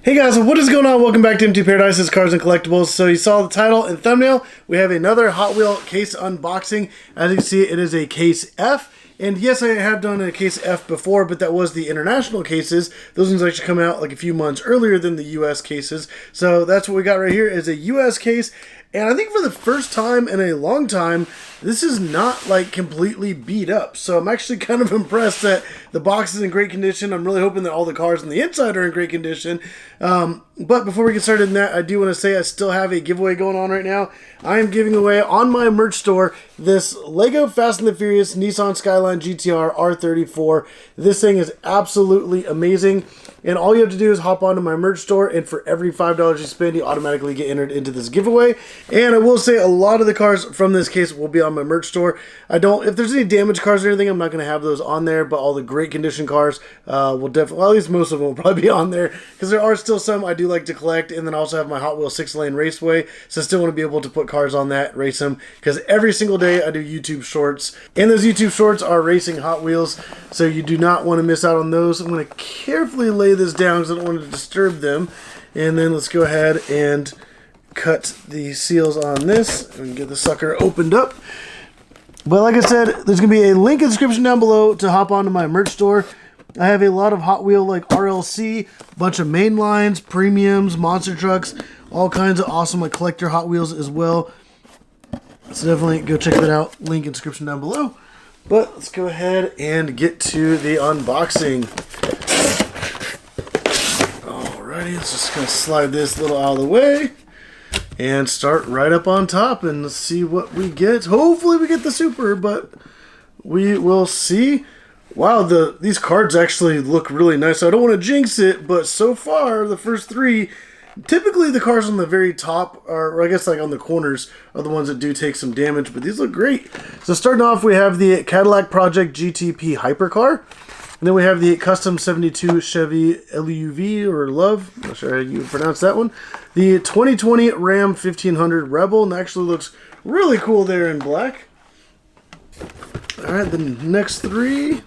Hey guys, what is going on? Welcome back to MT Paradise's Cars and Collectibles. So you saw the title and thumbnail. We have another Hot Wheel case unboxing. As you can see, it is a case F. And yes, I have done a case F before, but that was the international cases. Those ones actually come out like a few months earlier than the US cases. So that's what we got right here is a US case. And I think for the first time in a long time, this is not like completely beat up. So I'm actually kind of impressed that the box is in great condition. I'm really hoping that all the cars on the inside are in great condition. But before we get started in that, I do want to say I still have a giveaway going on right now. I am giving away on my merch store this Lego Fast and the Furious Nissan Skyline GTR R34. This thing is absolutely amazing. And all you have to do is hop onto my merch store, and for every $5 you spend, you automatically get entered into this giveaway. And I will say a lot of the cars from this case will be on my merch store. If there's any damaged cars or anything, I'm not going to have those on there, but all the great condition cars will definitely, well, at least most of them will probably be on there, because there are still some I do like to collect. And then I also have my Hot Wheels 6-lane Raceway, so I still want to be able to put cars on that, race them, because every single day I do YouTube shorts, and those YouTube shorts are racing Hot Wheels, so you do not want to miss out on those. I'm going to carefully lay this down because I don't want to disturb them. And then let's go ahead and cut the seals on this and get the sucker opened up. But like I said, there's going to be a link in the description down below to hop onto my merch store. I have a lot of Hot Wheel like RLC, a bunch of main lines, premiums, monster trucks, all kinds of awesome like collector Hot Wheels as well. So definitely go check that out. Link in the description down below. But let's go ahead and get to the unboxing. Alrighty, let's just kind of slide this little out of the way and start right up on top and let's see what we get. Hopefully we get the Supra, but we will see. Wow, these cards actually look really nice. I don't want to jinx it, but so far, the first three, typically the cars on the very top, or I guess like on the corners, are the ones that do take some damage, but these look great. So starting off, we have the Cadillac Project GTP Hypercar. And then we have the Custom 72 Chevy LUV, or Love, I'm not sure how you pronounce that one. The 2020 Ram 1500 Rebel, and actually looks really cool there in black. Alright, the next three.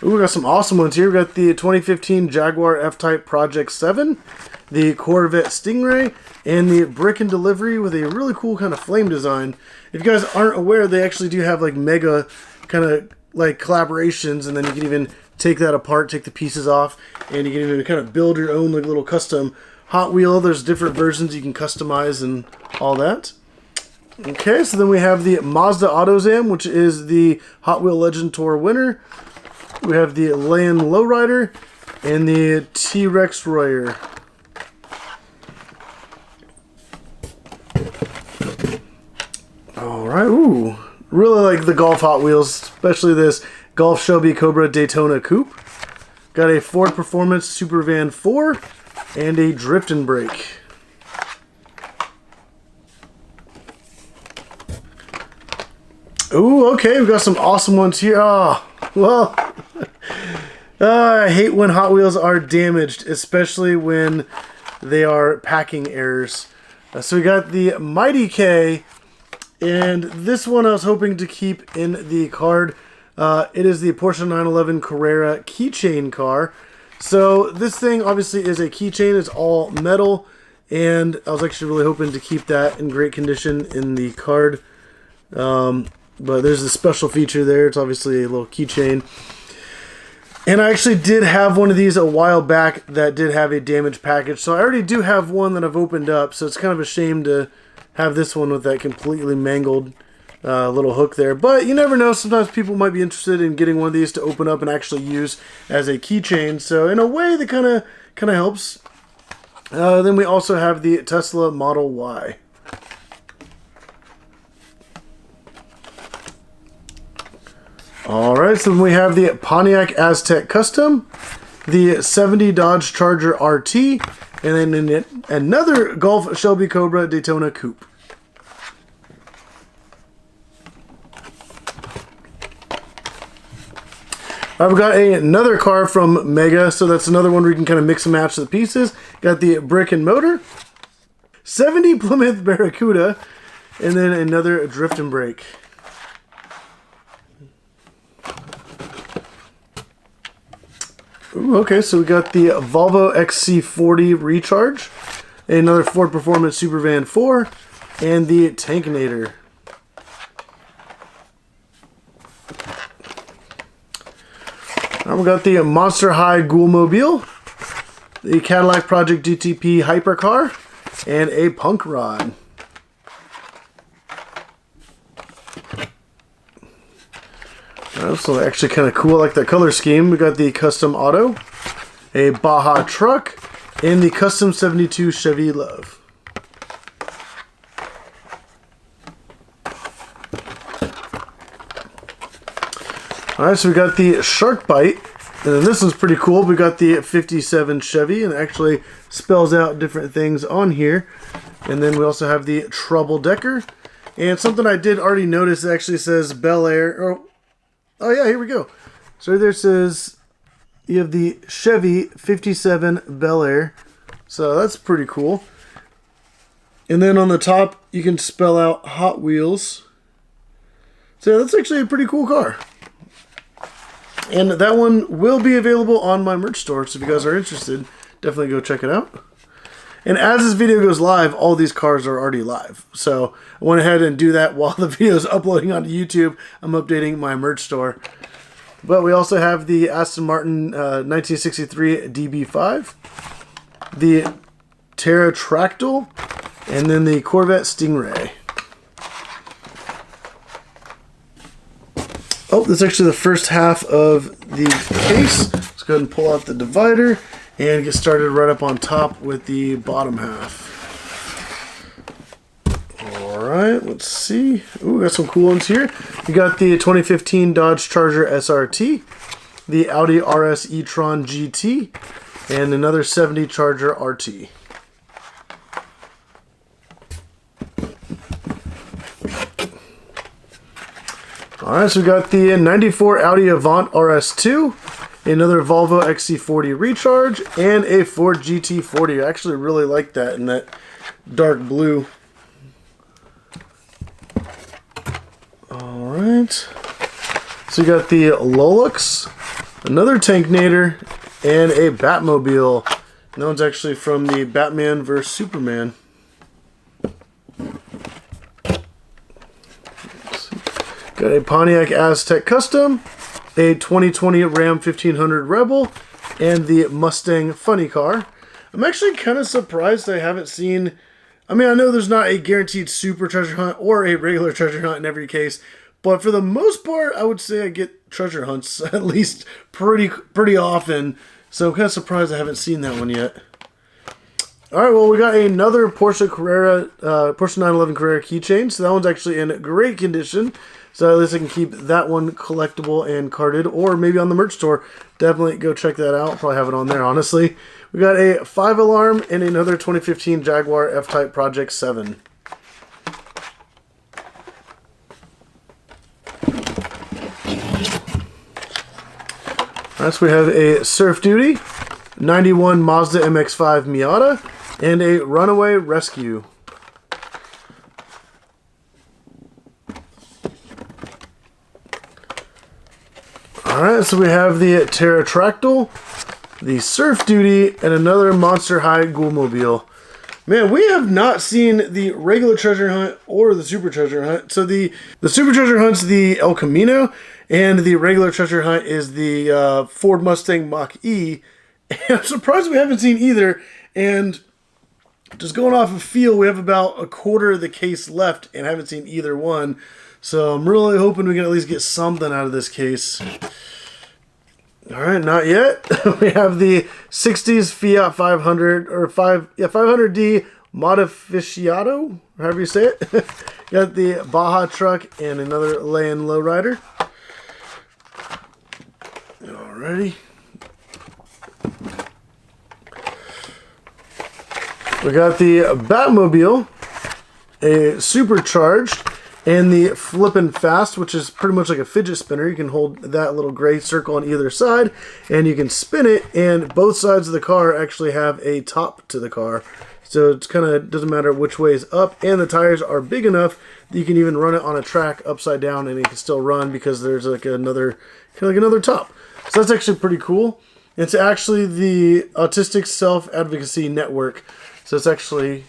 Ooh, we got some awesome ones here. We got the 2015 Jaguar F-Type Project 7, the Corvette Stingray, and the Brick and Delivery with a really cool kind of flame design. If you guys aren't aware, they actually do have like mega kind of like collaborations, and then you can even take that apart, take the pieces off, and you can even kind of build your own like little custom Hot Wheel. There's different versions you can customize and all that. Okay, so then we have the Mazda AutoZam, which is the Hot Wheel Legend Tour winner. We have the Land Lowrider and the T-Rex Royer. Alright, ooh. Really like the Golf Hot Wheels, especially this Golf Shelby Cobra Daytona Coupe. Got a Ford Performance Supervan 4 and a Drift and Brake. Ooh, okay, we've got some awesome ones here. Oh, well, I hate when Hot Wheels are damaged, especially when they are packing errors. So we got the Mighty K, and this one I was hoping to keep in the card. It is the Porsche 911 Carrera keychain car. So this thing obviously is a keychain. It's all metal, and I was actually really hoping to keep that in great condition in the card. But there's a special feature there. It's obviously a little keychain. And I actually did have one of these a while back that did have a damaged package. So I already do have one that I've opened up. So it's kind of a shame to have this one with that completely mangled little hook there. But you never know. Sometimes people might be interested in getting one of these to open up and actually use as a keychain. So in a way, that kind of helps. Then we also have the Tesla Model Y. Alright, so then we have the Pontiac Aztek Custom, the 70 Dodge Charger RT, and then another Golf Shelby Cobra Daytona Coupe. I've got another car from Mega, so that's another one where you can kind of mix and match the pieces. Got the Brick and Motor, 70 Plymouth Barracuda, and then another Drift and Brake. Ooh, okay, so we got the Volvo XC40 Recharge, another Ford Performance Supervan 4, and the Tankinator. We got the Monster High Ghoulmobile, the Cadillac Project GTP Hypercar, and a Punk Rod. So actually kind of cool. I like that color scheme. We got the Custom Auto, a Baja Truck, and the Custom 72 Chevy Love. Alright, so we got the Shark Bite, and then this one's pretty cool. We got the 57 Chevy, and it actually spells out different things on here. And then we also have the Trouble Decker, and something I did already notice, it actually says Bel Air. Oh yeah, here we go. So there says you have the Chevy 57 Bel Air, so that's pretty cool. And then on the top, you can spell out Hot Wheels. So yeah, that's actually a pretty cool car. And that one will be available on my merch store, so if you guys are interested, definitely go check it out. And as this video goes live, all these cars are already live. So I went ahead and do that while the video is uploading onto YouTube. I'm updating my merch store. But we also have the Aston Martin 1963 DB5, the Pterodactyl, and then the Corvette Stingray. Oh, this is actually the first half of the case. Let's go ahead and pull out the divider and get started right up on top with the bottom half. Alright, let's see. Ooh, we got some cool ones here. We got the 2015 Dodge Charger SRT, the Audi RS e-tron GT, and another 70 Charger RT. Alright, so we got the 94 Audi Avant RS2, another Volvo XC40 Recharge, and a Ford GT40. I actually really like that in that dark blue. Alright, so we got the Lolux, another Tankinator, and a Batmobile. And that one's actually from the Batman vs. Superman. Got a Pontiac Aztek Custom, a 2020 Ram 1500 Rebel, and the Mustang Funny Car. I'm actually kind of surprised I haven't seen... I mean, I know there's not a guaranteed super treasure hunt or a regular treasure hunt in every case, but for the most part, I would say I get treasure hunts at least pretty often. So I'm kind of surprised I haven't seen that one yet. Alright, well, we got another Porsche 911 Carrera keychain. So that one's actually in great condition. So at least I can keep that one collectible and carded, or maybe on the merch store. Definitely go check that out. Probably have it on there, honestly. We got a 5-alarm and another 2015 Jaguar F-Type Project 7. Alright, so we have a Surf Duty, 91 Mazda MX-5 Miata, and a Runaway Rescue. Alright, so we have the Pterodactyl, the Surf Duty, and another Monster High Ghoulmobile. Man, we have not seen the regular treasure hunt or the super treasure hunt. So the super treasure hunt's the El Camino, and the regular treasure hunt is the Ford Mustang Mach-E. And I'm surprised we haven't seen either. And just going off of feel, we have about a quarter of the case left and haven't seen either one. So I'm really hoping we can at least get something out of this case. Alright, not yet. We have the 60s Fiat 500, or 500D Modificato, however you say it. Got the Baja truck and another lay-in lowrider. Alrighty. We got the Batmobile, a supercharged, and the Flippin' Fast, which is pretty much like a fidget spinner. You can hold that little gray circle on either side, and you can spin it, and both sides of the car actually have a top to the car. So it's kind of doesn't matter which way is up, and the tires are big enough that you can even run it on a track upside down, and it can still run because there's like another top. So that's actually pretty cool. It's actually the Autistic Self-Advocacy Network. So it's actually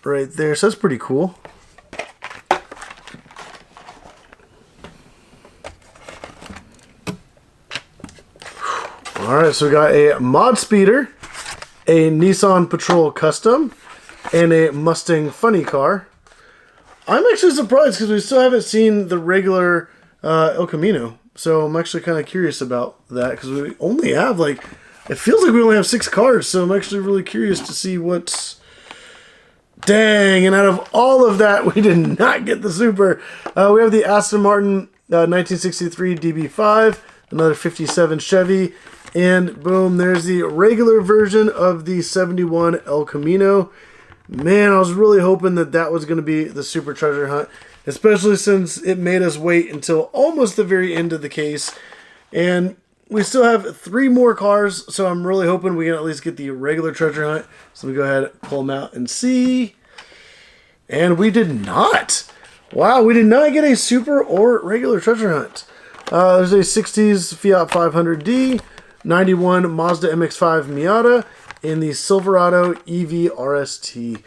right there. So that's pretty cool. Alright, so we got a Mod Speeder, a Nissan Patrol Custom, and a Mustang Funny Car. I'm actually surprised because we still haven't seen the regular El Camino. So I'm actually kind of curious about that because we only have it feels like we only have 6 cars. So I'm actually really curious to see what's... Dang, and out of all of that, we did not get the Supra. We have the Aston Martin 1963 DB5, another 57 Chevy, and boom, there's the regular version of the 71 El Camino. Man, I was really hoping that that was going to be the Super Treasure Hunt, especially since it made us wait until almost the very end of the case. And we still have 3 more cars, so I'm really hoping we can at least get the regular Treasure Hunt. So we go ahead and pull them out and see. And we did not. Wow, we did not get a Super or regular Treasure Hunt. There's a 60s Fiat 500D, 91 Mazda MX-5 Miata, and the Silverado EV RST.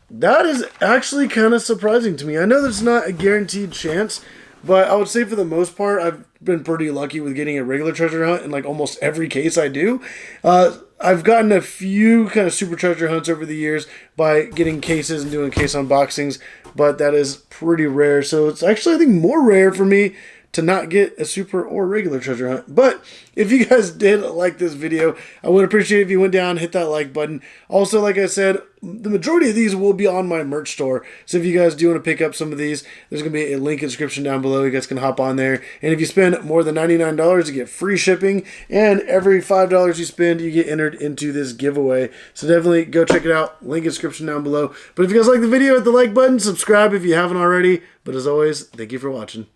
That is actually kind of surprising to me. I know there's not a guaranteed chance, but I would say for the most part, I've been pretty lucky with getting a regular treasure hunt in almost every case I do. I've gotten a few kind of super treasure hunts over the years by getting cases and doing case unboxings, but that is pretty rare. So it's actually, I think, more rare for me to not get a super or regular treasure hunt. But if you guys did like this video, I would appreciate it if you went down, hit that like button. Also, like I said, the majority of these will be on my merch store. So if you guys do want to pick up some of these, there's going to be a link in the description down below. You guys can hop on there. And if you spend more than $99, you get free shipping. And every $5 you spend, you get entered into this giveaway. So definitely go check it out. Link in the description down below. But if you guys like the video, hit the like button. Subscribe if you haven't already. But as always, thank you for watching.